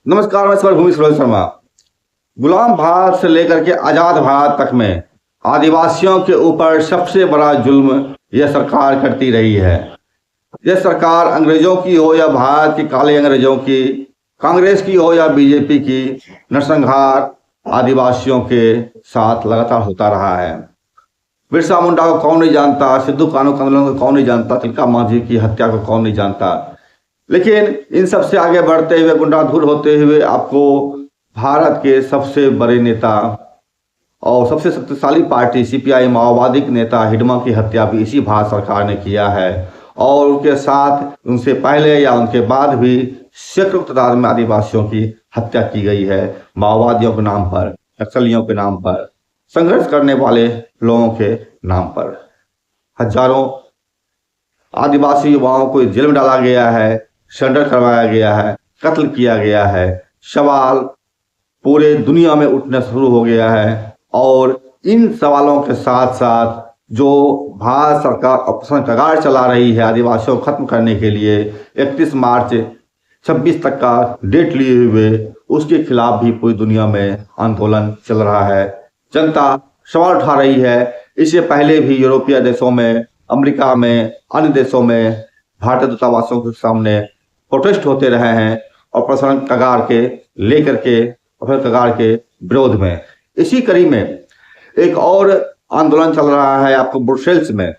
नमस्कार, मैं भूमि सुरेश शर्मा। गुलाम भारत से लेकर के आजाद भारत तक में आदिवासियों के ऊपर सबसे बड़ा जुल्म यह सरकार करती रही है। यह सरकार अंग्रेजों की हो या भारत की काले अंग्रेजों की, कांग्रेस की हो या बीजेपी की, नरसंहार आदिवासियों के साथ लगातार होता रहा है। बिरसा मुंडा को कौन नहीं जानता, सिद्धू कानू आंदोलन को कौन नहीं जानता, तिलका मांझी की हत्या को कौन नहीं जानता। लेकिन इन सबसे आगे बढ़ते हुए, गुंडाधुर होते हुए, आपको भारत के सबसे बड़े नेता और सबसे शक्तिशाली पार्टी सीपीआई माओवादी के नेता हिडमा की हत्या भी इसी भारत सरकार ने किया है। और उनके साथ, उनसे पहले या उनके बाद भी सैकड़ों तादाद में आदिवासियों की हत्या की गई है, माओवादियों के नाम पर, नक्सलियों के नाम पर, संघर्ष करने वाले लोगों के नाम पर। हजारों आदिवासी युवाओं को जेल में डाला गया है, सरेंडर करवाया गया है, कत्ल किया गया है। सवाल पूरे दुनिया में उठना शुरू हो गया है। और इन सवालों के साथ साथ जो भारत सरकार ऑपरेशन कगार चला रही है आदिवासियों को खत्म करने के लिए, 31 मार्च 26 तक का डेट लिए हुए, उसके खिलाफ भी पूरी दुनिया में आंदोलन चल रहा है। जनता सवाल उठा रही है। इससे पहले भी यूरोपीय देशों में, अमेरिका में, अन्य देशों में भारतीय दूतावासों के सामने प्रोटेस्ट होते रहे हैं ऑपरेशन कगार के लेकर के, ऑपरेशन कगार के विरोध में। इसी कड़ी में एक और आंदोलन चल रहा है आपको ब्रुसेल्स में।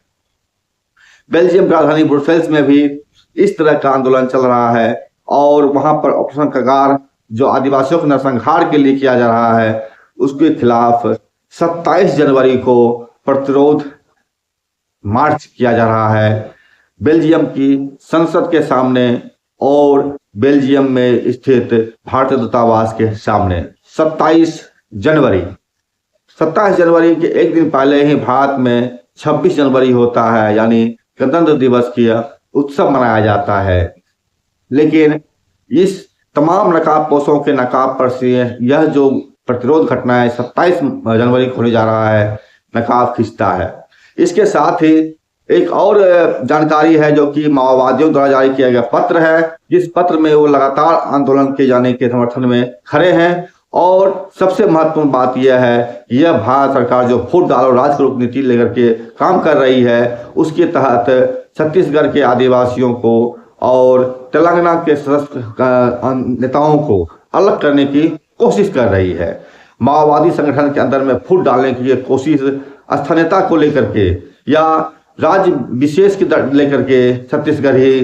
बेल्जियम की राजधानी ब्रुसेल्स में भी इस तरह का आंदोलन चल रहा है। और वहां पर ऑपरेशन कगार जो आदिवासियों के नरसंहार के लिए किया जा रहा है, उसके खिलाफ 27 जनवरी को प्रतिरोध मार्च किया जा रहा है बेल्जियम की संसद के सामने और बेल्जियम में स्थित भारतीय दूतावास के सामने। 27 जनवरी के एक दिन पहले ही भारत में 26 जनवरी होता है, यानी गणतंत्र दिवस की उत्सव मनाया जाता है। लेकिन इस तमाम नकाबपोशों के नकाब पर से यह जो प्रतिरोध घटना है 27 जनवरी को होने जा रहा है, नकाब खिंचता है। इसके साथ ही एक और जानकारी है जो कि माओवादियों द्वारा जारी किया गया पत्र है, जिस पत्र में वो लगातार आंदोलन के जाने के समर्थन में खड़े हैं। और सबसे महत्वपूर्ण बात यह है कि यह भारत सरकार जो फूट डालो राजगुरु नीति लेकर के काम कर रही है, उसके तहत छत्तीसगढ़ के आदिवासियों को और तेलंगाना के नेताओं को अलग करने की कोशिश कर रही है। माओवादी संगठन के अंदर में फूट डालने की कोशिश स्थानीयता को लेकर के या राज्य विशेष की लेकर के, छत्तीसगढ़ ही,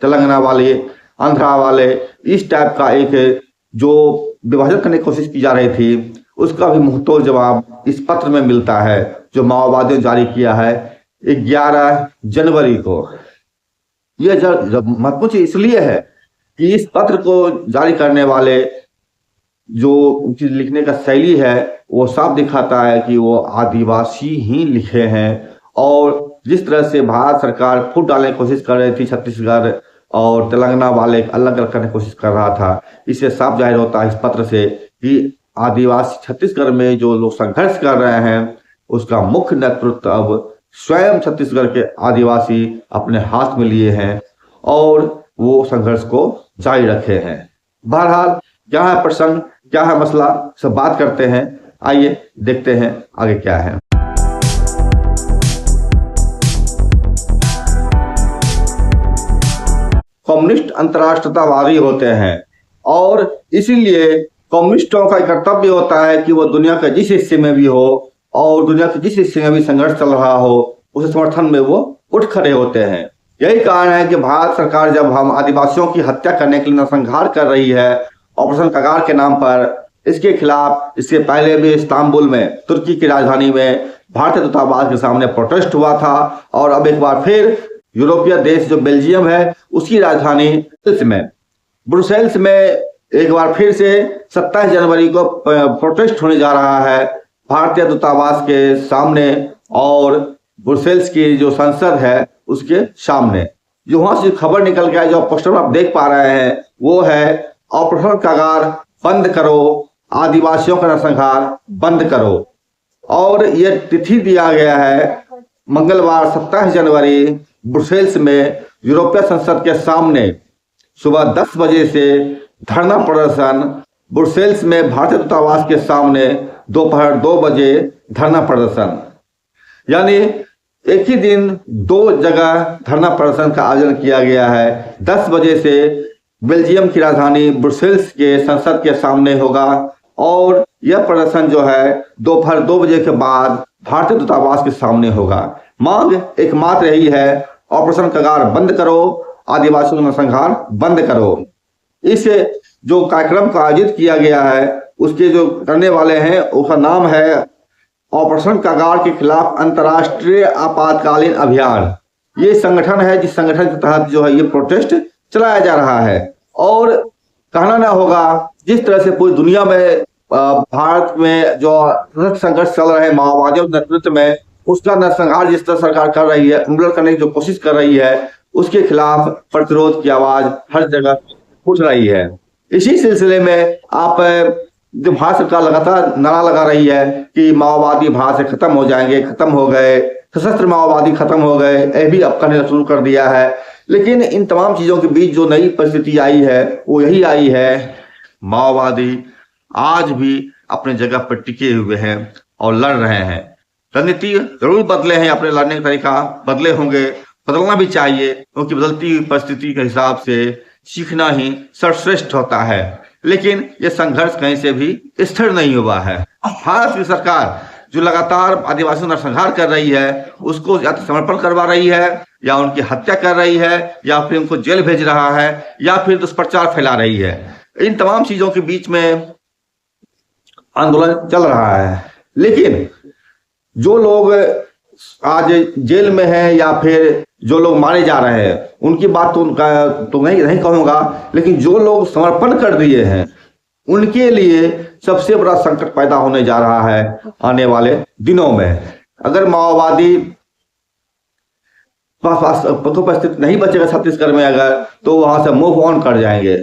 तेलंगाना वाले, आंध्रा वाले, इस टाइप का एक जो विभाजन करने की कोशिश की जा रही थी, उसका भी मुंहतोड़ जवाब इस पत्र में मिलता है जो माओवादियों ने जारी किया है 11 जनवरी को। यह महत्वपूर्ण इसलिए है कि इस पत्र को जारी करने वाले जो उनकी लिखने का शैली है वो साफ दिखाता है कि वो आदिवासी ही लिखे हैं। और जिस तरह से भारत सरकार फूट डालने की कोशिश कर रही थी, छत्तीसगढ़ और तेलंगाना वाले अलग अलग करने की कोशिश कर रहा था, इससे साफ जाहिर होता है इस पत्र से कि आदिवासी छत्तीसगढ़ में जो लोग संघर्ष कर रहे हैं, उसका मुख्य नेतृत्व अब स्वयं छत्तीसगढ़ के आदिवासी अपने हाथ में लिए हैं और वो संघर्ष को जारी रखे हैं। बहरहाल क्या है प्रसंग, क्या है मसला, सब बात करते हैं। आइए देखते हैं आगे क्या है। कम्युनिस्ट अंतर्राष्ट्रीयतावादी होते हैं और इसीलिए कम्युनिस्टों का कर्तव्य होता है कि वो दुनिया के जिस हिस्से में भी हो और दुनिया के जिस हिस्से में भी संघर्ष चल रहा हो, उस समर्थन में वो उठ खड़े होते हैं। यही कारण है कि भारत सरकार जब हम आदिवासियों की हत्या करने के लिए नरसंहार कर रही है ऑपरेशन कगार के नाम पर, इसके खिलाफ इससे पहले भी इस्तांबुल में, तुर्की की राजधानी में, भारतीय दूतावास के सामने प्रोटेस्ट हुआ था। और अब एक बार फिर यूरोपीय देश जो बेल्जियम है, उसकी राजधानी ब्रुसेल्स में एक बार फिर से 27 जनवरी को प्रोटेस्ट होने जा रहा है भारतीय दूतावास के सामने और ब्रुसेल्स की जो संसद है उसके सामने। जो वहां से खबर निकल गया, जो पोस्टर आप देख पा रहे हैं, वो है ऑपरेशन कगार बंद करो, आदिवासियों का नरसंहार बंद करो। और यह तिथि दिया गया है मंगलवार 27 जनवरी ब्रुसेल्स में यूरोपीय संसद के सामने सुबह 10 बजे से धरना प्रदर्शन ब्रुसेल्स में भारतीय दूतावास के सामने दोपहर 2 बजे धरना प्रदर्शन। यानी एक ही दिन 2 जगह धरना प्रदर्शन का आयोजन किया गया है। 10 बजे से बेल्जियम की राजधानी ब्रुसेल्स के संसद के सामने होगा और यह प्रदर्शन जो है दोपहर 2 बजे के बाद भारतीय दूतावास के सामने होगा। मांग एकमात्र यही है, ऑपरेशन कगार बंद करो, आदिवासियों का नरसंहार बंद करो। इस जो कार्यक्रम का आयोजित किया गया है उसके जो करने वाले हैं उसका नाम है ऑपरेशन कगार के खिलाफ अंतर्राष्ट्रीय आपातकालीन अभियान। ये संगठन है जिस संगठन के तहत जो है ये प्रोटेस्ट चलाया जा रहा है। और कहना ना होगा जिस तरह से पूरी दुनिया में भारत में जो संघर्ष चल रहे माओवादियों के नेतृत्व में उसका नरसंहार जिस तरह सरकार कर रही है, उन्मूलन करने की जो कोशिश कर रही है, उसके खिलाफ प्रतिरोध की आवाज हर जगह उठ रही है। इसी सिलसिले में आप जो भारत सरकार लगातार नारा लगा रही है कि माओवादी भारत से खत्म हो जाएंगे, खत्म हो गए, सशस्त्र माओवादी खत्म हो गए, यह भी अब कहना शुरू कर दिया है। लेकिन इन तमाम चीजों के बीच जो नई परिस्थिति आई है वो यही आई है, माओवादी आज भी अपने जगह पर टिके हुए हैं और लड़ रहे हैं। रणनीति जरूर बदले हैं, अपने लड़ने का तरीका बदले होंगे, बदलना भी चाहिए क्योंकि बदलती हुई परिस्थिति के हिसाब से सीखना ही सर्वश्रेष्ठ होता है। लेकिन यह संघर्ष कहीं से भी स्थिर नहीं हुआ है। भारत की सरकार जो लगातार आदिवासियों का नरसंहार कर रही है उसको या तो समर्पण करवा रही है या उनकी हत्या कर रही है या फिर उनको जेल भेज रहा है या फिर दुष्प्रचार फैला रही है। इन तमाम चीजों के बीच में आंदोलन चल रहा है। लेकिन जो लोग आज जेल में हैं या फिर जो लोग मारे जा रहे हैं उनकी बात तो उनका तो नहीं कहूंगा, लेकिन जो लोग समर्पण कर दिए हैं उनके लिए सबसे बड़ा संकट पैदा होने जा रहा है आने वाले दिनों में। अगर माओवादी उपस्थित नहीं बचेगा छत्तीसगढ़ में अगर, तो वहां से मूव ऑन कर जाएंगे।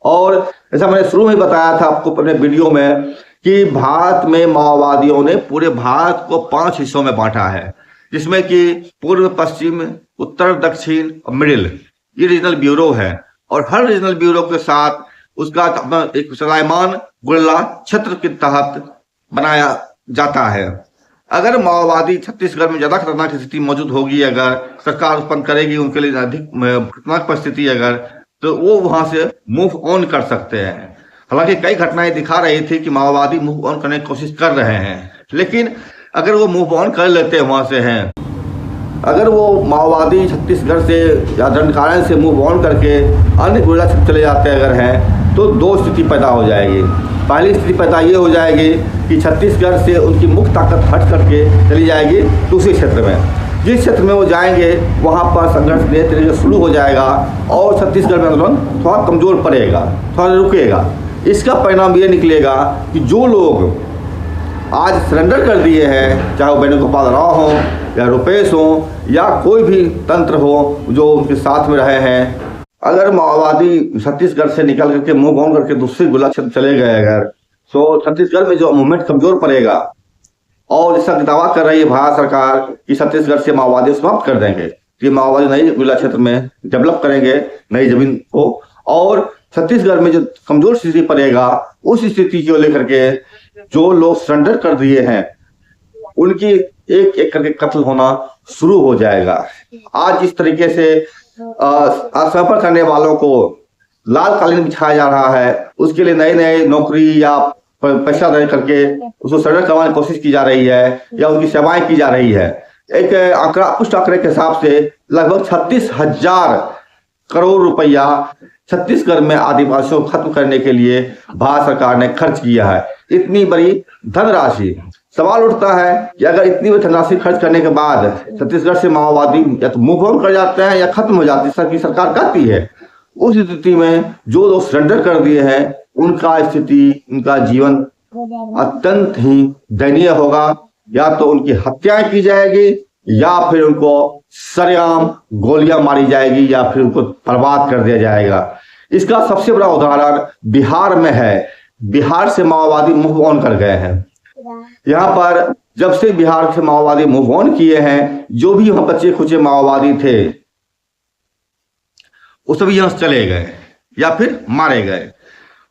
और ऐसा मैंने शुरू में बताया था आपको अपने वीडियो में कि भारत में माओवादियों ने पूरे भारत को 5 हिस्सों में बांटा है, जिसमें कि पूर्व, पश्चिम, उत्तर, दक्षिण और मिडिल, ये रीजनल ब्यूरो है। और हर रीजनल ब्यूरो के साथ उसका एक सलाइमान गुल्ला क्षेत्र के तहत बनाया जाता है। अगर माओवादी छत्तीसगढ़ में ज्यादा खतरनाक स्थिति मौजूद होगी, अगर सरकार उत्पन्न करेगी उनके लिए अधिक खतरनाक परिस्थिति अगर, तो वो वहां से मूव ऑन कर सकते हैं। हालांकि कई घटनाएं दिखा रही थी कि माओवादी मूव ऑन करने की कोशिश कर रहे हैं, लेकिन अगर वो मूव ऑन कर लेते हैं वहां से हैं, अगर वो माओवादी छत्तीसगढ़ से या दंडकारण्य से मूव ऑन करके अन्य गुर्जर क्षेत्र चले जाते अगर हैं, तो 2 स्थिति पैदा हो जाएगी। पहली स्थिति पैदा ये हो जाएगी कि छत्तीसगढ़ से उनकी मुख्य ताकत हट करके चली जाएगी दूसरे क्षेत्र में। जिस क्षेत्र में वो जाएंगे वहाँ पर संघर्ष धीरे धीरे शुरू हो जाएगा और छत्तीसगढ़ में आंदोलन थोड़ा कमजोर पड़ेगा, थोड़ा रुकेगा। इसका परिणाम ये निकलेगा कि जो लोग आज सरेंडर कर दिए हैं, चाहे वो वेणुगोपाल राव हों या रुपेश हों या कोई भी तंत्र हो जो उनके साथ में रहे हैं, अगर माओवादी छत्तीसगढ़ से निकल करके मूव ऑन करके दूसरे गुला क्षेत्र चले गए अगर, तो छत्तीसगढ़ में जो मूवमेंट कमजोर पड़ेगा। और जैसा दावा कर रही है भारत सरकार कि छत्तीसगढ़ से माओवादी समाप्त कर देंगे, कि माओवादी नई गुला क्षेत्र में डेवलप करेंगे नई जमीन को, और छत्तीसगढ़ में जो कमजोर स्थिति पड़ेगा उस स्थिति को लेकर के जो लोग सरेंडर कर दिए हैं उनकी एक एक करके कत्ल होना शुरू हो जाएगा। आज जिस तरीके से असफल करने वालों को लाल कालीन बिछाया जा रहा है, उसके लिए नए नए नौकरी या पैसा दे करके उसको सरेंडर करवाने की कोशिश की जा रही है या उनकी सेवाएं की जा रही है। एक आंकड़ा, पुष्ट आंकड़े के हिसाब से लगभग 36,000 करोड़ रुपया छत्तीसगढ़ में आदिवासियों को खत्म करने के लिए भारत सरकार ने खर्च किया है। इतनी बड़ी धनराशि, सवाल उठता है कि अगर इतनी बड़ी धनराशि खर्च करने के बाद छत्तीसगढ़ से माओवादी या तो मूव ऑन कर जाते हैं या खत्म हो जाती है, सरकार कहती है, उस स्थिति में जो लोग सरेंडर कर दिए हैं उनका स्थिति, उनका जीवन अत्यंत ही दयनीय होगा। या तो उनकी हत्याएं की जाएगी या फिर उनको सरेआम गोलियां मारी जाएगी या फिर उनको बर्बाद कर दिया जाएगा। इसका सबसे बड़ा उदाहरण बिहार में है। बिहार से माओवादी मूव ऑन कर गए हैं। यहाँ पर जब से बिहार से माओवादी मूव ऑन किए हैं, जो भी वहां बच्चे खुचे माओवादी थे वो सभी यहां चले गए या फिर मारे गए।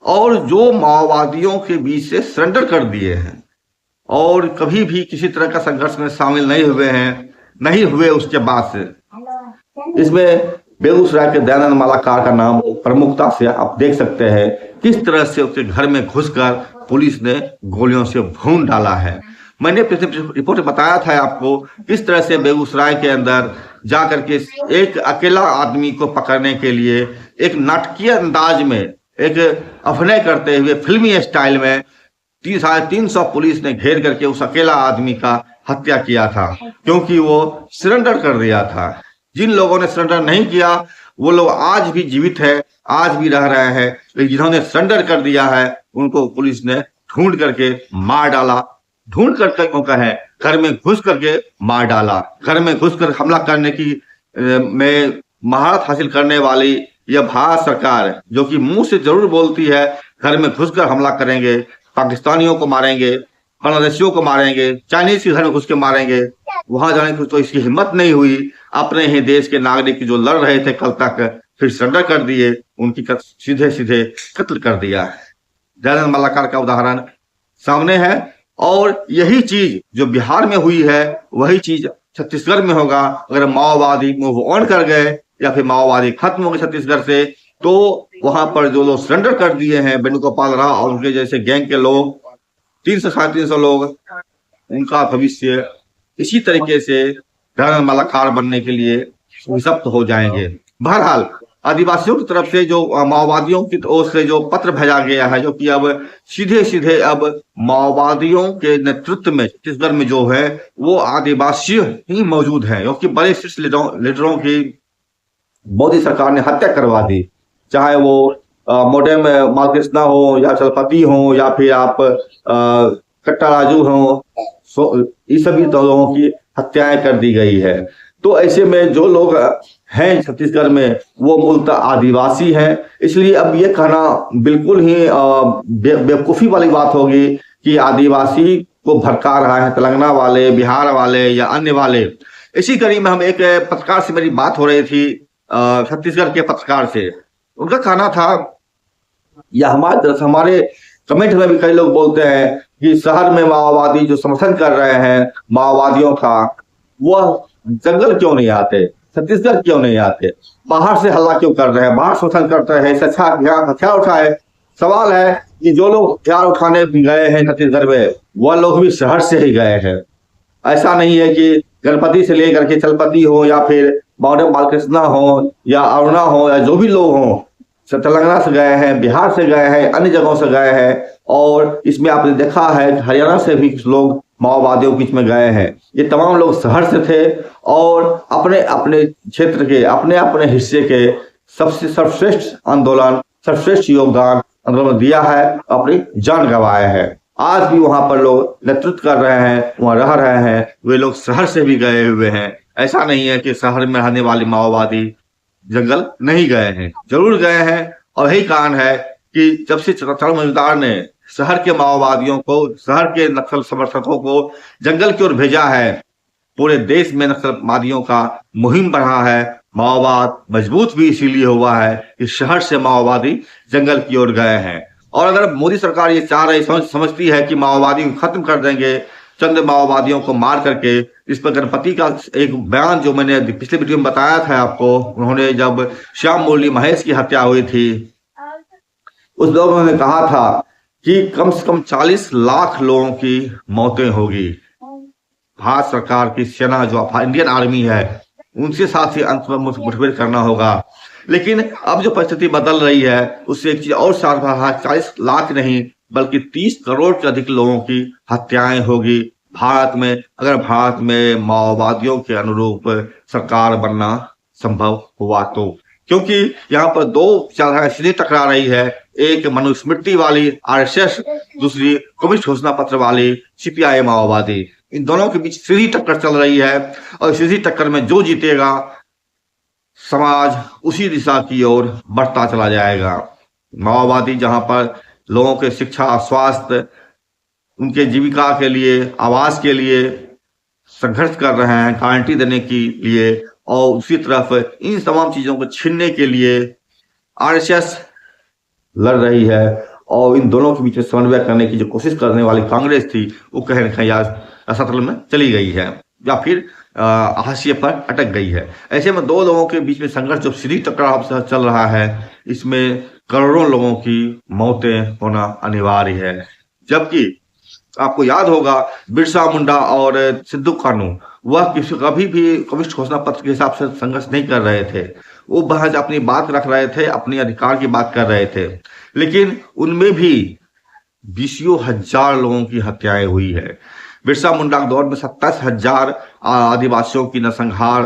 और जो माओवादियों के बीच से सरेंडर कर दिए हैं और कभी भी किसी तरह का संघर्ष में शामिल नहीं हुए उसके बाद से। इसमें बेगूसराय के दयानंद मालाकार का नाम प्रमुखता से आप देख सकते हैं किस तरह से उसके घर में घुसकर पुलिस ने गोलियों से भून डाला है। मैंने पिछले रिपोर्ट में बताया था आपको किस तरह से बेगूसराय के अंदर जाकर के एक अकेला आदमी को पकड़ने के लिए एक नाटकीय अंदाज में एक अभिनय करते हुए फिल्मी स्टाइल में 350 पुलिस ने घेर करके उस अकेला आदमी का हत्या किया था, क्योंकि वो सरेंडर कर दिया था। जिन लोगों ने सरेंडर नहीं किया वो लोग आज भी जीवित है, आज भी रह रहे हैं, लेकिन जिन्होंने सरेंडर कर दिया है उनको पुलिस ने ढूंढ करके मार डाला। ढूंढ करके क्यों कहे, घर में घुस करके मार डाला। घर में घुसकर हमला करने की में महारत हासिल करने वाली यह भारत सरकार, जो कि मुंह से जरूर बोलती है घर में घुसकर हमला करेंगे, पाकिस्तानियों को मारेंगे, बांग्लादेशियों को मारेंगे, चाइनीज के घर में घुस के मारेंगे, वहां जाने की तो इसकी हिम्मत नहीं हुई। अपने ही देश के नागरिक जो लड़ रहे थे कल तक, फिर सरेंडर कर दिए, उनकी सीधे सीधे कत्ल कर दिया। दयानंद मालाकार का उदाहरण सामने है और यही चीज जो बिहार में हुई है वही चीज छत्तीसगढ़ में होगा। अगर माओवादी मूव ऑन कर गए या फिर माओवादी खत्म हो गए छत्तीसगढ़ से, तो वहां पर जो लोग सरेंडर कर दिए हैं, वेणुगोपाल राव और उनके जैसे गैंग के लोग, 300-350 लोग, उनका भविष्य इसी तरीके से दयानंद मालाकार बनने के लिए विषप्त हो जाएंगे। बहरहाल आदिवासियों की तरफ से जो माओवादियों की ओर से जो पत्र भेजा गया है, जो कि अब सीधे सीधे अब माओवादियों के नेतृत्व में छत्तीसगढ़ में जो है वो आदिवासी ही मौजूद है, क्योंकि बड़े शीर्ष लीडरों की मोदी सरकार ने हत्या करवा दी। चाहे वो मोडेम बालकृष्ण हो या चलपति हो या फिर आप कट्टा राजू हो, ये सभी लोगों की हत्याएं कर दी गई है। तो ऐसे में जो लोग हैं छत्तीसगढ़ में वो मूलतः आदिवासी हैं, इसलिए अब ये कहना बिल्कुल ही बेवकूफ़ी वाली बात होगी कि आदिवासी को भड़का रहा है तेलंगाना वाले, बिहार वाले या अन्य वाले। इसी कड़ी में हम एक पत्रकार से मेरी बात हो रही थी, छत्तीसगढ़ के पत्रकार से। उनका कहना था या हमारे कमेंट में भी कई लोग बोलते हैं कि शहर में माओवादी जो समर्थन कर रहे हैं माओवादियों का, वह जंगल क्यों नहीं आते, छत्तीसगढ़ क्यों नहीं आते, बाहर से हल्ला क्यों कर रहे हैं, बाहर शोषण करते हैं, हथियार उठाए। सवाल है कि जो लोग हथियार उठाने गए हैं छत्तीसगढ़ में वह लोग भी शहर से ही गए हैं। ऐसा नहीं है कि गणपति से लेकर के चलपति हो या फिर मोडेम बालकृष्ण हो या अरुणा हो या जो भी लोग हों, तेलंगाना से गए हैं, बिहार से गए हैं, अन्य जगहों से गए हैं। और इसमें आपने देखा है हरियाणा से भी कुछ लोग माओवादियों के बीच में गए हैं। ये तमाम लोग शहर से थे और अपने अपने क्षेत्र के अपने अपने हिस्से के सबसे सर्वश्रेष्ठ आंदोलन, सर्वश्रेष्ठ योगदान आंदोलन में दिया है, अपनी जान गंवाए हैं। आज भी वहां पर लोग नेतृत्व कर रहे हैं, वहां रह रहे हैं, वे लोग शहर से भी गए हुए हैं। ऐसा नहीं है कि शहर में रहने वाले माओवादी जंगल नहीं गए हैं, जरूर गए हैं। और यही कारण है कि जब से चरण मजूमदार ने शहर के माओवादियों को, शहर के नक्सल समर्थकों को जंगल की ओर भेजा है, पूरे देश में नक्सलवादियों का मुहिम बढ़ा है। माओवाद मजबूत भी इसीलिए हुआ है कि शहर से माओवादी जंगल की ओर गए हैं। और अगर मोदी सरकार ये चाह रही समझती है कि माओवादी को खत्म कर देंगे चंद माओवादियों को मार करके, इस पर गणपति का एक बयान जो मैंने पिछले वीडियो में बताया था आपको, उन्होंने जब श्याम मुरली महेश की हत्या हुई थी उस दौरान उन्होंने कहा था कि कम से कम 40 लाख लोगों की मौतें होगी। भारत सरकार की सेना जो इंडियन आर्मी है उनसे साथ ही अंत में मुठभेड़ करना होगा। लेकिन अब जो परिस्थिति बदल रही है उससे एक चीज और साफ रहा, 40 लाख नहीं बल्कि 30 करोड़ से अधिक लोगों की हत्याएं होगी भारत में, अगर भारत में माओवादियों के अनुरूप सरकार बनना संभव हुआ तो। क्योंकि यहाँ पर दो विचारधाराएं सीधी टकरा रही है, एक मनुस्मृति वाली आरएसएस, दूसरी कम्युनिस्ट घोषणा पत्र वाली सीपीआई माओवादी। इन दोनों के बीच सीधी टक्कर चल रही है और सीधी टक्कर में जो जीतेगा समाज उसी दिशा की ओर बढ़ता चला जाएगा। माओवादी जहां पर लोगों के शिक्षा, स्वास्थ्य, उनके जीविका के लिए, आवास के लिए संघर्ष कर रहे हैं, गारंटी देने के लिए, और उसी तरफ इन तमाम चीजों को छीनने के लिए आरएसएस लड़ रही है और इन दोनों के बीच में समन्वय करने की जो कोशिश करने वाली कांग्रेस थी वो कहीं न कहीं आज असफल में चली गई है या फिर हाशिए पर अटक गई है। ऐसे में दो लोगों के बीच में संघर्ष जो सीधी टकराव से चल रहा है, इसमें करोड़ों लोगों की मौतें होना अनिवार्य है। जबकि आपको याद होगा बिरसा मुंडा और सिद्धू कानू वह कभी भी कम्युनिस्ट घोषणा पत्र के हिसाब से संघर्ष नहीं कर रहे थे। वो महज अपनी बात रख रहे थे, अपने अधिकार की बात कर रहे थे, लेकिन उनमें भी बीसियों हजार लोगों की हत्याएं हुई है। बिरसा मुंडा के दौर में 27,000 आदिवासियों की नरसंहार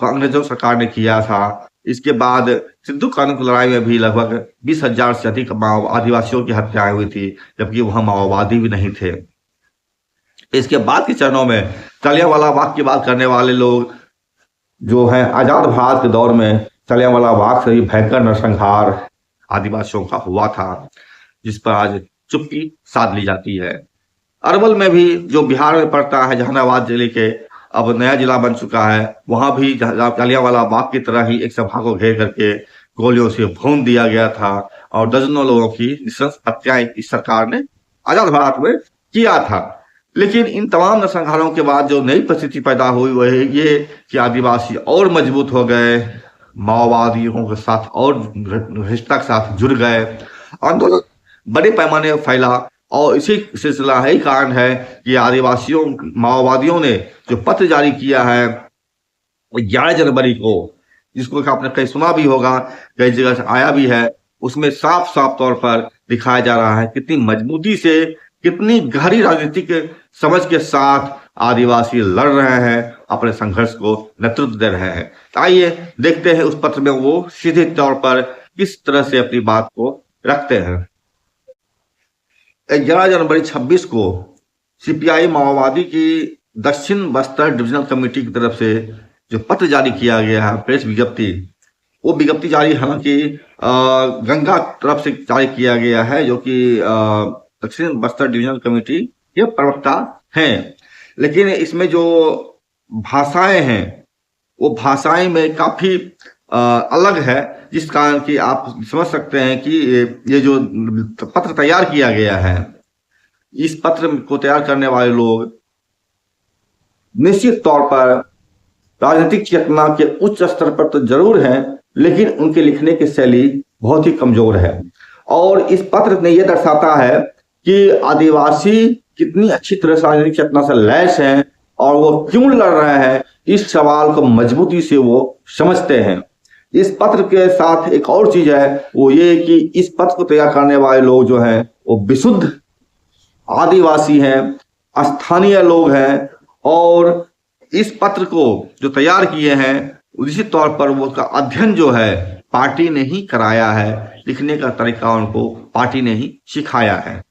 अंग्रेजों सरकार ने किया था। इसके बाद सिद्धू कानू की लड़ाई में भी लगभग 20,000 से अधिक आदिवासियों की हत्याएं हुई थी, जबकि वहां माओवादी भी नहीं थे। इसके बाद के चरणों में जलियांवाला बाग की बात करने वाले लोग जो हैं, आजाद भारत के दौर में जलियांवाला बाग से भी भयंकर नरसंहार आदिवासियों का हुआ था, जिस पर आज चुप्पी साध ली जाती है। अरवल में भी जो बिहार में पड़ता है, जहानाबाद जिले के अब नया जिला बन चुका है, वहां भी जलियांवाला बाग की तरह ही एक सभा को घेर करके गोलियों से भून दिया गया था और दर्जनों लोगों की नृशंस हत्याएं इस सरकार ने आजाद भारत में किया था। लेकिन इन तमाम नरसंहारों के बाद जो नई परिस्थिति पैदा हुई वह ये कि आदिवासी और मजबूत हो गए, माओवादियों के साथ और घनिष्ठता के साथ जुड़ गए, आंदोलन बड़े पैमाने पर फैला और इसी सिलसिला यही कारण है कि माओवादियों ने जो पत्र जारी किया है 11 जनवरी को, जिसको आपने कहीं सुना भी होगा, कई जगह से आया भी है, उसमें साफ साफ तौर पर दिखाया जा रहा है कितनी मजबूती से, कितनी गहरी राजनीतिक समझ के साथ आदिवासी लड़ रहे हैं, अपने संघर्ष को नेतृत्व दे रहे हैं। आइए देखते हैं उस पत्र में वो सीधे तौर पर किस तरह से अपनी बात को रखते हैं। 11 जनवरी 26 को सीपीआई माओवादी की दक्षिण बस्तर डिविजनल कमेटी की तरफ से जो पत्र जारी किया गया है, प्रेस विज्ञप्ति, वो विज्ञप्ति जारी हालांकि गंगा तरफ से जारी किया गया है, जो कि दक्षिण बस्तर डिविजनल कमेटी के प्रवक्ता हैं, लेकिन इसमें जो भाषाएं हैं वो भाषाएं में काफी अलग है, जिस कारण कि आप समझ सकते हैं कि ये जो पत्र तैयार किया गया है, इस पत्र को तैयार करने वाले लोग निश्चित तौर पर राजनीतिक चेतना के उच्च स्तर पर तो जरूर हैं, लेकिन उनके लिखने की शैली बहुत ही कमजोर है। और इस पत्र ने यह दर्शाता है कि आदिवासी कितनी अच्छी तरह से राजनीतिक चेतना से लैस हैं और वो क्यों लड़ रहे हैं, इस सवाल को मजबूती से वो समझते हैं। इस पत्र के साथ एक और चीज है, वो ये कि इस पत्र को तैयार करने वाले लोग जो हैं वो विशुद्ध आदिवासी हैं, स्थानीय लोग हैं, और इस पत्र को जो तैयार किए हैं निश्चित तौर पर वो उसका अध्ययन जो है पार्टी ने ही कराया है, लिखने का तरीका उनको पार्टी ने ही सिखाया है।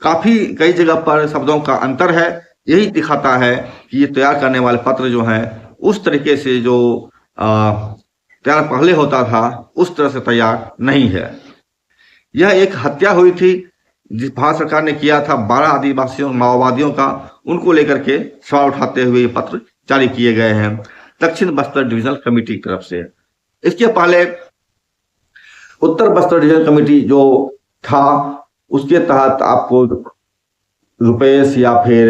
काफी कई जगह पर शब्दों का अंतर है, यही दिखाता है कि ये तैयार करने वाले पत्र जो हैं उस तरीके से जो तैयार पहले होता था उस तरह से तैयार नहीं है। यह एक हत्या हुई थी जिस भारत सरकार ने किया था 12 आदिवासियों माओवादियों का, उनको लेकर के सवाल उठाते हुए ये पत्र जारी किए गए हैं दक्षिण बस्तर डिविजनल कमेटी की तरफ से। इसके पहले उत्तर बस्तर डिविजनल कमेटी जो था उसके तहत आपको रुपेश या फिर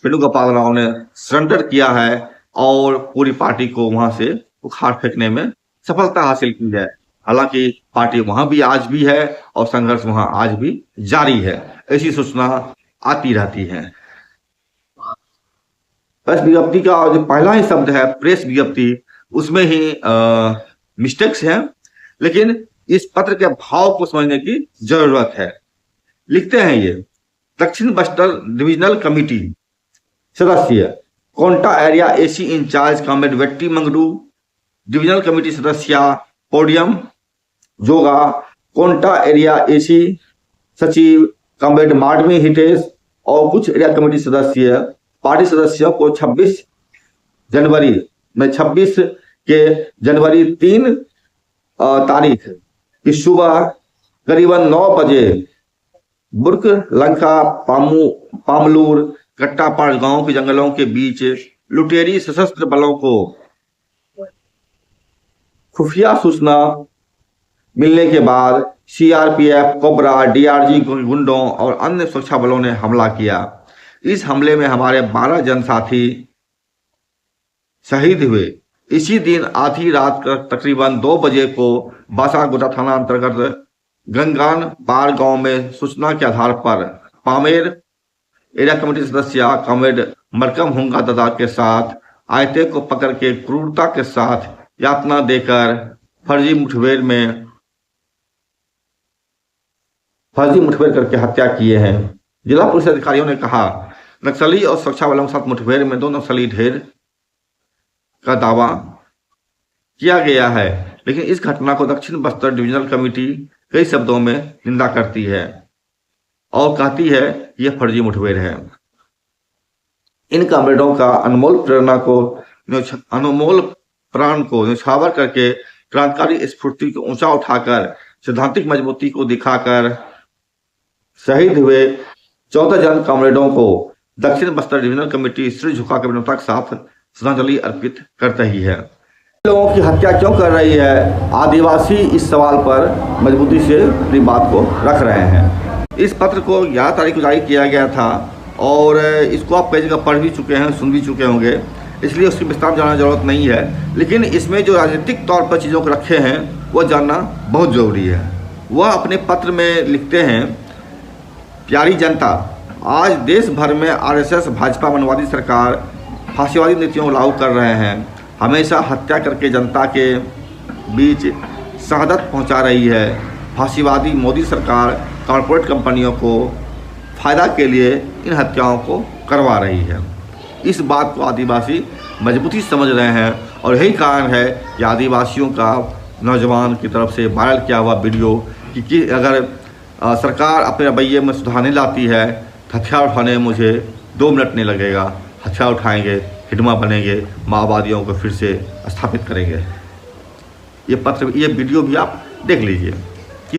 वेणुगोपाल राव ने सरेंडर किया है और पूरी पार्टी को वहां से उखाड़ फेंकने में सफलता हासिल की है। हालांकि पार्टी वहां भी आज भी है और संघर्ष वहां आज भी जारी है, ऐसी सूचना आती रहती है। प्रेस विज्ञप्ति का जो पहला ही शब्द है प्रेस विज्ञप्ति, उसमें ही मिस्टेक्स हैं, लेकिन इस पत्र के भाव को समझने की जरूरत है। लिखते हैं ये दक्षिण बस्तर डिविजनल कमेटी सदस्य Konta area AC incharge comrade Vetti Mangru, divisional committee सदस्य पोडियम जोगा, कोंटा एरिया एसी सचिव कॉमरेड माडवी हितेश और कुछ एरिया कमेटी सदस्य पार्टी सदस्यों को 26 जनवरी 3 तारीख की सुबह करीबन 9 बजे बुर्क लंका पामलूर कट्टापाड़ गांव के जंगलों के बीच लुटेरी सशस्त्र बलों को खुफिया सूचना मिलने के बाद सीआरपीएफ, कोबरा, डीआरजी गुंडों और अन्य सुरक्षा बलों ने हमला किया। इस हमले में हमारे 12 जनसाथी शहीद हुए। इसी दिन आधी रात तकरीबन 2 बजे को बासागुड़ा थाना अंतर्गत गंगान बार गांव में सूचना के आधार पर पामेर एरिया कमेटी सदस्य कॉमरेड मरकम हुंगा दादा के साथ आयते को पकड़ के क्रूरता के साथ यातना देकर फर्जी मुठभेड़ करके हत्या किए हैं। जिला पुलिस अधिकारियों ने कहा, नक्सली और सुरक्षा बलों के साथ मुठभेड़ में 2 नक्सली ढेर का दावा किया गया है, लेकिन इस घटना को दक्षिण बस्तर डिविजनल कमेटी कई शब्दों में निंदा करती है और कहती है यह फर्जी मुठभेड़ है। इन कॉमरेडों का अनमोल प्राण को न्यौछावर करके क्रांतिकारी स्फूर्ति को ऊंचा उठाकर सैद्धांतिक मजबूती को दिखाकर शहीद हुए 14 जन कॉमरेडों को दक्षिण बस्तर डिविजनल कमेटी सिर झुकाकर विनम्रता के साथ श्रद्धांजलि अर्पित कर रही है। लोगों की हत्या क्यों कर रही है? आदिवासी इस सवाल पर मजबूती से अपनी बात को रख रहे हैं। इस पत्र को 11 तारीख को जारी किया गया था और इसको आप कई जगह पढ़ भी चुके हैं, सुन भी चुके होंगे, इसलिए उसकी विस्तार में जानने की जरूरत नहीं है। लेकिन इसमें जो राजनीतिक तौर पर चीज़ों को रखे हैं वो जानना बहुत ज़रूरी है। वह अपने पत्र में लिखते हैं, प्यारी जनता, आज देश भर में आरएसएस भाजपा मनवादी सरकार फांसीवादी नीतियों को लागू कर रहे हैं। हमेशा हत्या करके जनता के बीच शहादत पहुंचा रही है। फांसीवादी मोदी सरकार कॉरपोरेट कंपनियों को फ़ायदा के लिए इन हत्याओं को करवा रही है। इस बात को आदिवासी मजबूती समझ रहे हैं और यही कारण है कि आदिवासियों का नौजवान की तरफ से वायरल किया हुआ वीडियो कि अगर सरकार अपने रवैये में सुधार नहीं लाती है तो हथियार उठाने में मुझे 2 मिनट नहीं लगेगा। हथियार उठाएंगे, हिडमा बनेंगे, माओवादियों को फिर से स्थापित करेंगे। ये वीडियो भी आप देख लीजिए।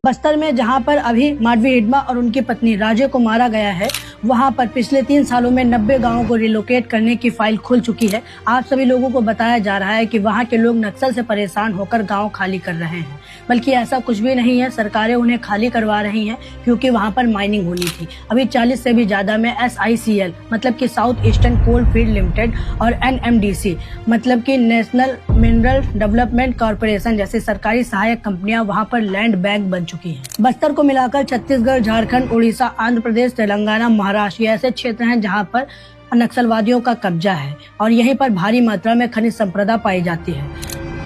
बस्तर में जहां पर अभी माडवी हिडमा और उनकी पत्नी राजे को मारा गया है, वहां पर पिछले 3 सालों में 90 गांवों को रिलोकेट करने की फाइल खुल चुकी है। आप सभी लोगों को बताया जा रहा है कि वहां के लोग नक्सल से परेशान होकर गांव खाली कर रहे हैं, बल्कि ऐसा कुछ भी नहीं है। सरकारें उन्हें खाली करवा रही हैं क्योंकि वहां पर माइनिंग होनी थी। अभी 40 से भी ज्यादा में SICL मतलब कि साउथ ईस्टर्न कोल फील्ड लिमिटेड और NMDC मतलब कि नेशनल मिनरल डेवलपमेंट कॉर्पोरेशन जैसी सरकारी सहायक कंपनियां वहां पर लैंड बैंक बन चुकी हैं। बस्तर को मिलाकर छत्तीसगढ़, झारखंड, उड़ीसा, आंध्र प्रदेश, तेलंगाना, महाराष्ट्र ये ऐसे क्षेत्र हैं जहां पर नक्सलवादियों का कब्जा है और यहीं पर भारी मात्रा में खनिज संपदा पाई जाती है।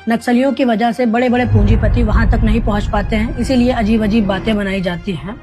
नक्सलियों की वजह से बड़े बड़े पूंजीपति वहां तक नहीं पहुंच पाते हैं, इसीलिए अजीब अजीब बातें बनाई जाती हैं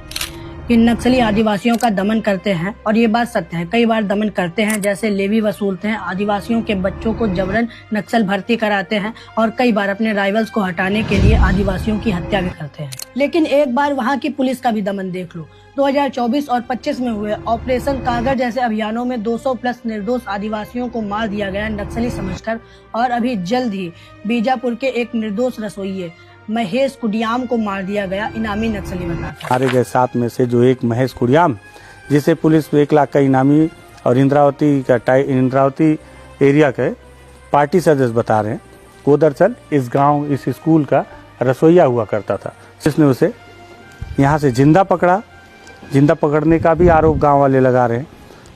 कि नक्सली आदिवासियों का दमन करते हैं और ये बात सत्य है। कई बार दमन करते हैं, जैसे लेवी वसूलते हैं, आदिवासियों के बच्चों को जबरन नक्सल भर्ती कराते हैं और कई बार अपने राइवल्स को हटाने के लिए आदिवासियों की हत्या भी करते हैं। लेकिन एक बार वहाँ की पुलिस का भी दमन देख लो। 2024 और 25 में हुए ऑपरेशन कागर जैसे अभियानों में 200 प्लस निर्दोष आदिवासियों को मार दिया गया नक्सली समझकर। और अभी जल्द ही बीजापुर के एक निर्दोष रसोइये महेश कुडियाम को मार दिया गया इनामी नक्सली बताकर। मारे गए 7 में से जो एक महेश कुडियाम, जिसे पुलिस 1 लाख का इनामी और इंद्रावती एरिया के पार्टी सदस्य बता रहे हैं, वो दरअसल इस गांव, इस स्कूल का रसोइया हुआ करता था। जिसने उसे यहाँ से जिंदा पकड़ा। जिंदा पकड़ने का भी आरोप गांव वाले लगा रहे हैं।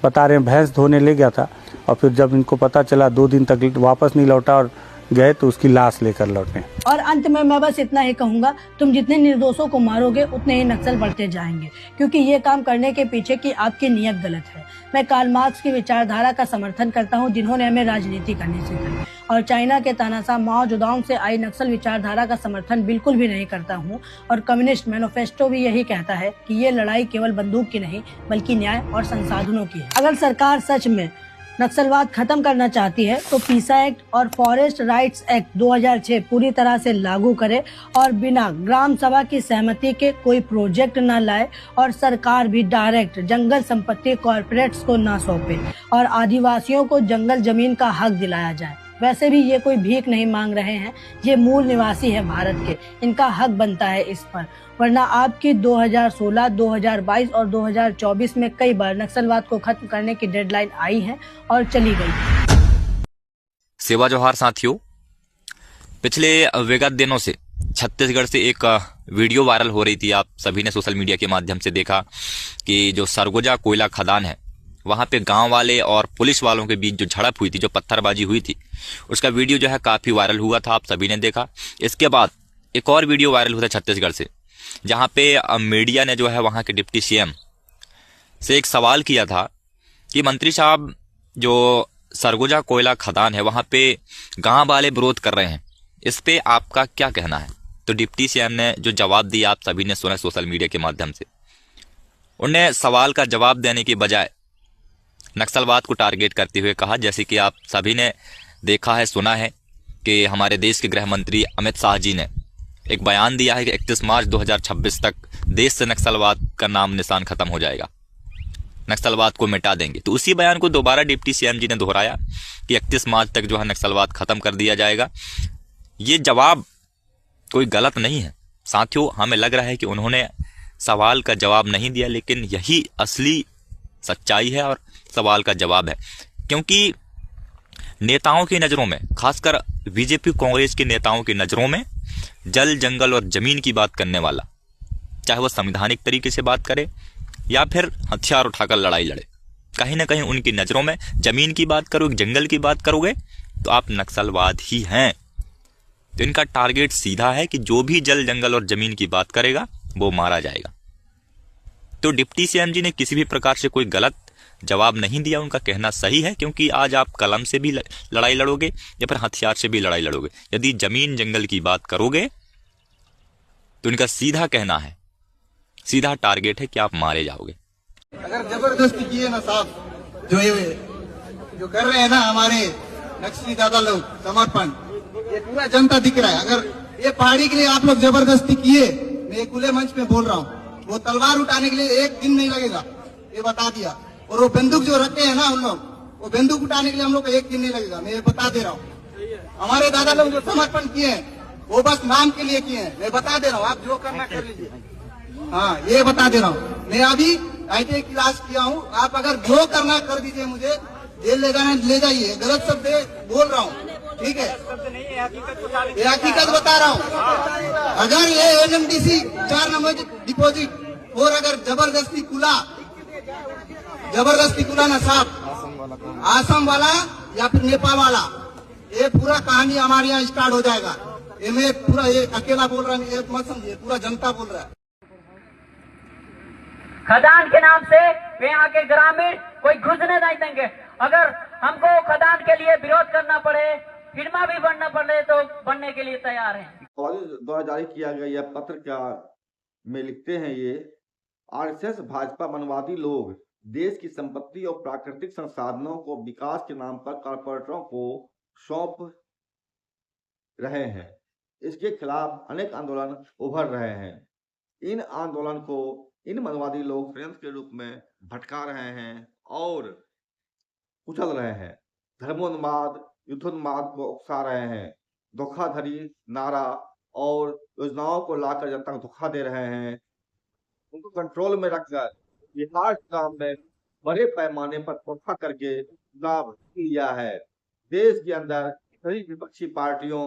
बता रहे हैं भैंस धोने ले गया था और फिर जब इनको पता चला 2 दिन तक वापस नहीं लौटा और गए तो उसकी लाश लेकर लौटे। और अंत में मैं बस इतना ही कहूंगा, तुम जितने निर्दोषों को मारोगे उतने ही नक्सल बढ़ते जाएंगे, क्योंकि ये काम करने के पीछे की आपकी नीयत गलत है। मैं कार्ल मार्क्स की विचारधारा का समर्थन करता हूं, जिन्होंने हमें राजनीति करनी सिखाई, और चाइना के तानाशाह माओ जेडोंग से आई नक्सल विचारधारा का समर्थन बिल्कुल भी नहीं करता हूं। और कम्युनिस्ट मैनिफेस्टो भी यही कहता है कि ये लड़ाई केवल बंदूक की नहीं बल्कि न्याय और संसाधनों की है। अगर सरकार सच में नक्सलवाद खत्म करना चाहती है तो पीसा एक्ट और फॉरेस्ट राइट्स एक्ट 2006 पूरी तरह से लागू करे और बिना ग्राम सभा की सहमति के कोई प्रोजेक्ट न लाए, और सरकार भी डायरेक्ट जंगल संपत्ति कॉर्पोरेट्स को न सौंपे और आदिवासियों को जंगल जमीन का हक दिलाया जाए। वैसे भी ये कोई भीख नहीं मांग रहे हैं, ये मूल निवासी है भारत के, इनका हक बनता है इस पर। वरना आपकी 2016, 2022 और 2024 में कई बार नक्सलवाद को खत्म करने की डेडलाइन आई है और चली गई। सेवा जोहार साथियों, पिछले विगत दिनों से छत्तीसगढ़ से एक वीडियो वायरल हो रही थी। आप सभी ने सोशल मीडिया के माध्यम से देखा कि जो सरगुजा कोयला खदान है वहां पे गांव वाले और पुलिस वालों के बीच जो झड़प हुई थी, जो पत्थरबाजी हुई थी, उसका वीडियो जो है काफी वायरल हुआ था, आप सभी ने देखा। इसके बाद एक और वीडियो वायरल हुआ था छत्तीसगढ़ से, जहां पे मीडिया ने जो है वहां के डिप्टी सीएम से एक सवाल किया था कि मंत्री साहब, जो सरगुजा कोयला खदान है वहां पे गांव वाले विरोध कर रहे हैं, इस पे आपका क्या कहना है? तो डिप्टी सीएम ने जो जवाब दिया आप सभी ने सुना सोशल मीडिया के माध्यम से। उन्हें सवाल का जवाब देने की बजाय नक्सलवाद को टारगेट करते हुए कहा, जैसे कि आप सभी ने देखा है, सुना है कि हमारे देश के गृह मंत्री अमित शाह जी ने एक बयान दिया है कि 31 मार्च 2026 तक देश से नक्सलवाद का नाम निशान खत्म हो जाएगा, नक्सलवाद को मिटा देंगे। तो उसी बयान को दोबारा डिप्टी सीएम जी ने दोहराया कि 31 मार्च तक जो है नक्सलवाद खत्म कर दिया जाएगा। ये जवाब कोई गलत नहीं है साथियों, हमें लग रहा है कि उन्होंने सवाल का जवाब नहीं दिया, लेकिन यही असली सच्चाई है और सवाल का जवाब है। क्योंकि नेताओं की नज़रों में, खासकर बीजेपी कांग्रेस के नेताओं की नज़रों में, जल जंगल और जमीन की बात करने वाला, चाहे वो संवैधानिक तरीके से बात करे या फिर हथियार उठाकर लड़ाई लड़े, कहीं ना कहीं उनकी नज़रों में जमीन की बात करोगे, जंगल की बात करोगे तो आप नक्सलवाद ही हैं। तो इनका टारगेट सीधा है कि जो भी जल जंगल और जमीन की बात करेगा वो मारा जाएगा। तो डिप्टी सीएम जी ने किसी भी प्रकार से कोई गलत जवाब नहीं दिया, उनका कहना सही है। क्योंकि आज आप कलम से भी लड़ाई लड़ोगे या फिर हथियार से भी लड़ाई लड़ोगे, यदि जमीन जंगल की बात करोगे तो इनका सीधा कहना है, सीधा टारगेट है कि आप मारे जाओगे। अगर जबरदस्ती किए ना साहब, जो कर रहे हैं ना हमारे नक्सली दादा लोग, समर्पण, ये पूरा जनता दिख रहा है। अगर ये पहाड़ी के लिए आप लोग जबरदस्ती किए, मैं एक खुले मंच में बोल रहा हूँ, वो तलवार उठाने के लिए एक दिन नहीं लगेगा, ये बता दिया। और वो बंदूक जो रखे हैं ना उन लोग, वो बंदूक उठाने के लिए हम लोग को एक दिन नहीं लगेगा, मैं ये बता दे रहा हूँ। हमारे दादा लोग जो समर्पण किए हैं वो बस नाम के लिए किए हैं, मैं बता दे रहा हूँ। आप जो करना कर लीजिए, हाँ ये बता दे रहा हूँ। मैं अभी ITI क्लास किया हूँ, आप अगर जो करना कर दीजिए, मुझे जेल ले जाना ले जाइए, गलत शब्द बोल रहा हूँ, ठीक है, ये हकीकत बता रहा हूँ। अगर ये NMDC 4 नंबर डिपॉजिट और अगर जबरदस्ती खुला ना साहब, आसम वाला या फिर नेपाल वाला, ये पूरा कहानी हमारे यहाँ स्टार्ट हो जाएगा। ये मैं पूरा ये अकेला बोल रहा हूँ, मत समझिए, पूरा जनता बोल रहा है। खदान के नाम से वे यहाँ के ग्रामीण कोई घुसने नहीं देंगे। अगर हमको खदान के लिए विरोध करना पड़े, फिरमा भी बनना पड़े, तो बनने के लिए तैयार हैं। द्वारा जारी किया गया यह पत्र क्या में लिखते हैं, ये आरएसएस भाजपा मनवादी लोग देश की संपत्ति और प्राकृतिक संसाधनों को विकास के नाम पर कॉरपोरेटरों को सौंप रहे हैं। इसके खिलाफ अनेक आंदोलन उभर रहे हैं। इन आंदोलन को इन मनवादी लोग षड्यंत्र के रूप में भटका रहे हैं और कुचल रहे हैं। धर्मोन्माद, युद्धोन्माद को उकसा रहे हैं, धोखाधड़ी नारा और योजनाओं को लाकर जनता को धोखा दे रहे हैं। उनको कंट्रोल में रखकर बिहार चुनाव में बड़े पैमाने पर धोखा करके चुनाव लिया है। देश के अंदर सभी विपक्षी पार्टियों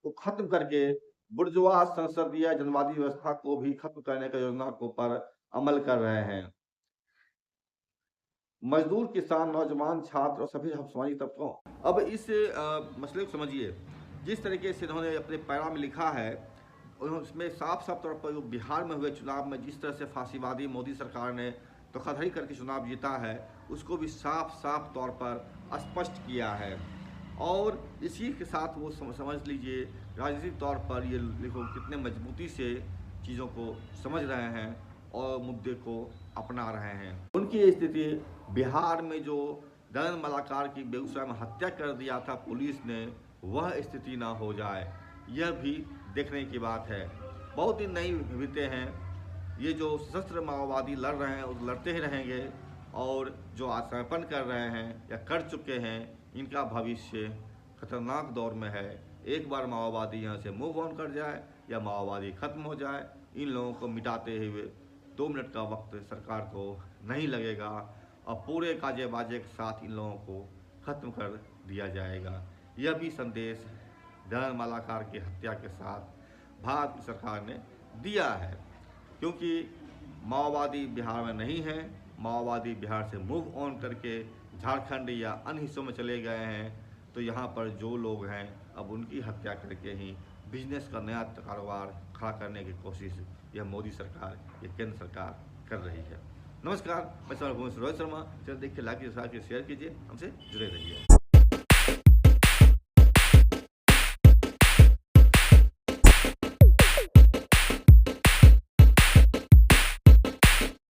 को खत्म करके बुर्जुआ संसदीय जनवादी व्यवस्था को भी खत्म करने का योजना को पर अमल कर रहे हैं। मजदूर, किसान, नौजवान, छात्र और सभी समाजिक तबकों, अब इस मसले को समझिए। जिस तरीके से उन्होंने अपने पैरा में लिखा है, उसमें साफ तौर पर बिहार में हुए चुनाव में जिस तरह से फांसीवादी मोदी सरकार ने धोखाधड़ी करके चुनाव जीता है, उसको भी साफ तौर पर स्पष्ट किया है। और इसी के साथ वो समझ लीजिए राजनीतिक तौर पर ये लोग कितने मजबूती से चीज़ों को समझ रहे हैं और मुद्दे को अपना रहे हैं। उनकी स्थिति बिहार में जो दलन मलाकार की बेगूसराय में हत्या कर दिया था पुलिस ने, वह स्थिति ना हो जाए, यह भी देखने की बात है। बहुत दिन नहीं बीते हैं, ये जो सशस्त्र माओवादी लड़ रहे हैं वो लड़ते ही रहेंगे, और जो आत्मसमर्पण कर रहे हैं या कर चुके हैं, इनका भविष्य खतरनाक दौर में है। एक बार माओवादी यहाँ से मूव ऑन कर जाए या माओवादी खत्म हो जाए, इन लोगों को मिटाते हुए 2 मिनट का वक्त सरकार को नहीं लगेगा और पूरे काजे बाजे के साथ इन लोगों को खत्म कर दिया जाएगा। यह भी संदेश दयानंद मालाकार की हत्या के साथ भारत की सरकार ने दिया है। क्योंकि माओवादी बिहार में नहीं है, माओवादी बिहार से मूव ऑन करके झारखंड या अन्य हिस्सों में चले गए हैं, तो यहाँ पर जो लोग हैं अब उनकी हत्या करके ही बिजनेस का नया कारोबार खड़ा करने की कोशिश यह मोदी सरकार, यह केंद्र सरकार कर रही है। नमस्कार, मैं रोहित शर्मा। चलिए देखिए, लाइक कीजिए, शेयर कीजिए, हमसे जुड़े रहिए।